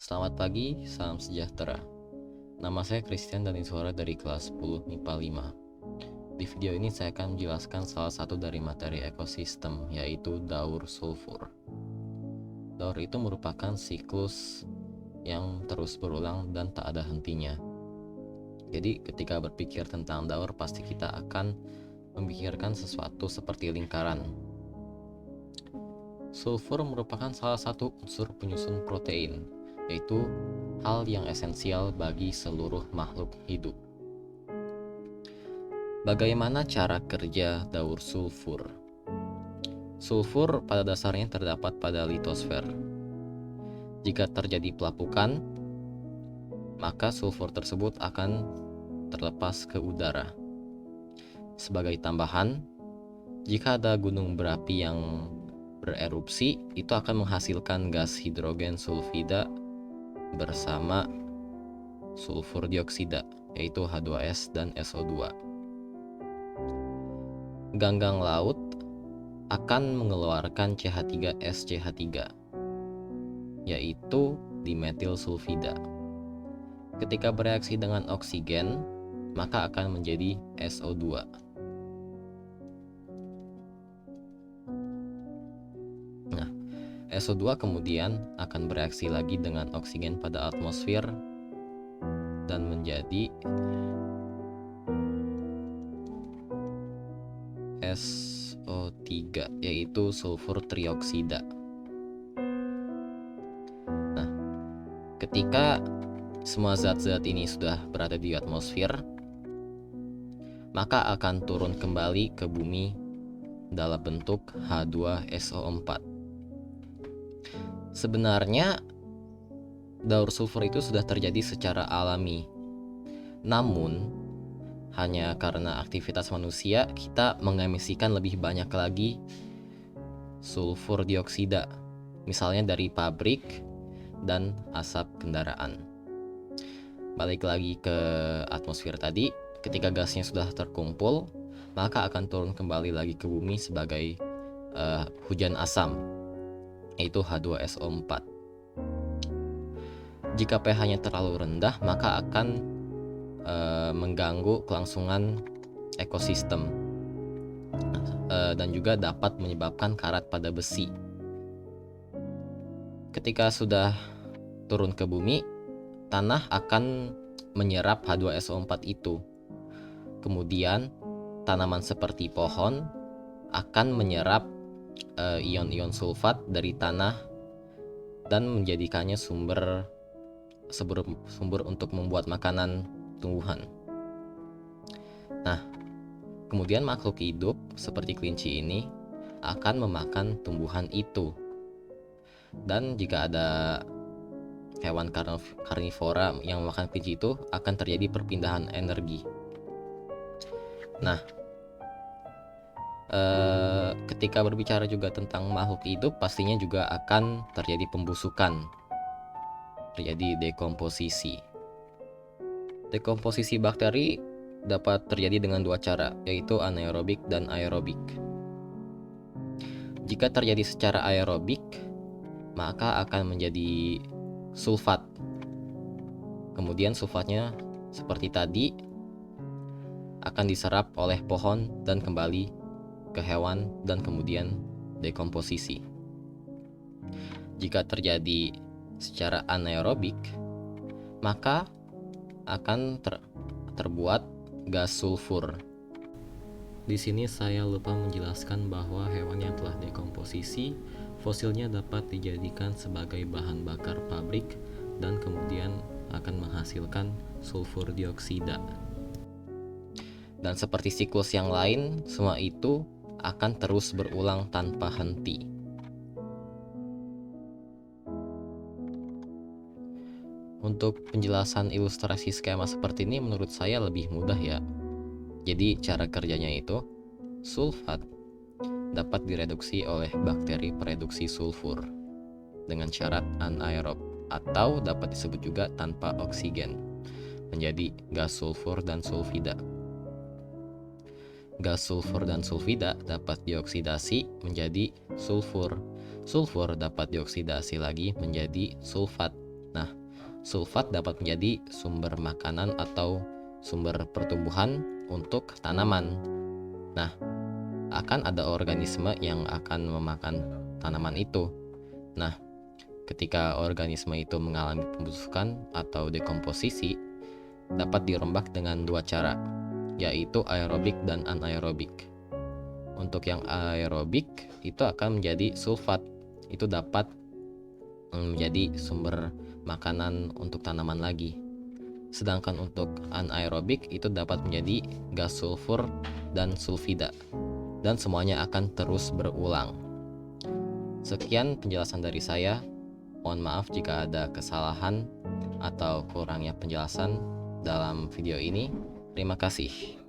Selamat pagi, salam sejahtera. Nama saya Christian dan suara dari kelas 10 MIPA 5. Di video ini saya akan menjelaskan salah satu dari materi ekosistem, yaitu daur sulfur. Daur itu merupakan siklus yang terus berulang dan tak ada hentinya. Jadi ketika berpikir tentang daur, pasti kita akan memikirkan sesuatu seperti lingkaran. Sulfur merupakan salah satu unsur penyusun protein, yaitu hal yang esensial bagi seluruh makhluk hidup. Bagaimana cara kerja daur sulfur? Sulfur pada dasarnya terdapat pada litosfer. Jika terjadi pelapukan, maka sulfur tersebut akan terlepas ke udara. Sebagai tambahan, jika ada gunung berapi yang bererupsi, itu akan menghasilkan gas hidrogen sulfida bersama sulfur dioksida, yaitu H2S dan SO2. Ganggang laut akan mengeluarkan CH3SCH3, yaitu dimetil sulfida. Ketika bereaksi dengan oksigen, maka akan menjadi SO2. SO2 kemudian akan bereaksi lagi dengan oksigen pada atmosfer dan menjadi SO3, yaitu sulfur trioksida. Nah, ketika semua zat-zat ini sudah berada di atmosfer, maka akan turun kembali ke bumi dalam bentuk H2SO4. Sebenarnya daur sulfur itu sudah terjadi secara alami. Namun, hanya karena aktivitas manusia, kita mengemisikan lebih banyak lagi sulfur dioksida, misalnya dari pabrik dan asap kendaraan. Balik lagi ke atmosfer tadi, ketika gasnya sudah terkumpul, maka akan turun kembali lagi ke bumi sebagai hujan asam, yaitu H2SO4. Jika pH-nya terlalu rendah, maka akan mengganggu kelangsungan ekosistem dan juga dapat menyebabkan karat pada besi. Ketika sudah turun ke bumi, tanah akan menyerap H2SO4 itu. Kemudian tanaman seperti pohon akan menyerap ion-ion sulfat dari tanah dan menjadikannya sumber untuk membuat makanan tumbuhan. Nah, kemudian makhluk hidup seperti kelinci ini akan memakan tumbuhan itu. Dan jika ada hewan karnivora yang memakan kelinci itu, akan terjadi perpindahan energi. Nah, ketika berbicara juga tentang makhluk hidup, pastinya juga akan terjadi pembusukan, terjadi dekomposisi. Dekomposisi bakteri dapat terjadi dengan dua cara, yaitu anaerobik dan aerobik. Jika terjadi secara aerobik, maka akan menjadi sulfat. Kemudian sulfatnya seperti tadi akan diserap oleh pohon dan kembali ke hewan dan kemudian dekomposisi. Jika terjadi secara anaerobik, maka akan terbuat gas sulfur. Di sini saya lupa menjelaskan bahwa hewan yang telah dekomposisi, fosilnya dapat dijadikan sebagai bahan bakar pabrik dan kemudian akan menghasilkan sulfur dioksida. Dan seperti siklus yang lain, semua itu akan terus berulang tanpa henti. Untuk penjelasan ilustrasi skema seperti ini menurut saya lebih mudah ya. Jadi cara kerjanya itu, sulfat dapat direduksi oleh bakteri pereduksi sulfur dengan syarat anaerob, atau dapat disebut juga tanpa oksigen, menjadi gas sulfur dan sulfida. Gas sulfur dan sulfida dapat dioksidasi menjadi sulfur. Sulfur dapat dioksidasi lagi menjadi sulfat. Nah, sulfat dapat menjadi sumber makanan atau sumber pertumbuhan untuk tanaman. Nah, akan ada organisme yang akan memakan tanaman itu. Nah, ketika organisme itu mengalami pembusukan atau dekomposisi, dapat dirombak dengan dua cara, yaitu aerobik dan anaerobik. Untuk yang aerobik itu akan menjadi sulfat, itu dapat menjadi sumber makanan untuk tanaman lagi. Sedangkan untuk anaerobik itu dapat menjadi gas sulfur dan sulfida, dan semuanya akan terus berulang. Sekian penjelasan dari saya. Mohon maaf jika ada kesalahan atau kurangnya penjelasan dalam video ini. Terima kasih.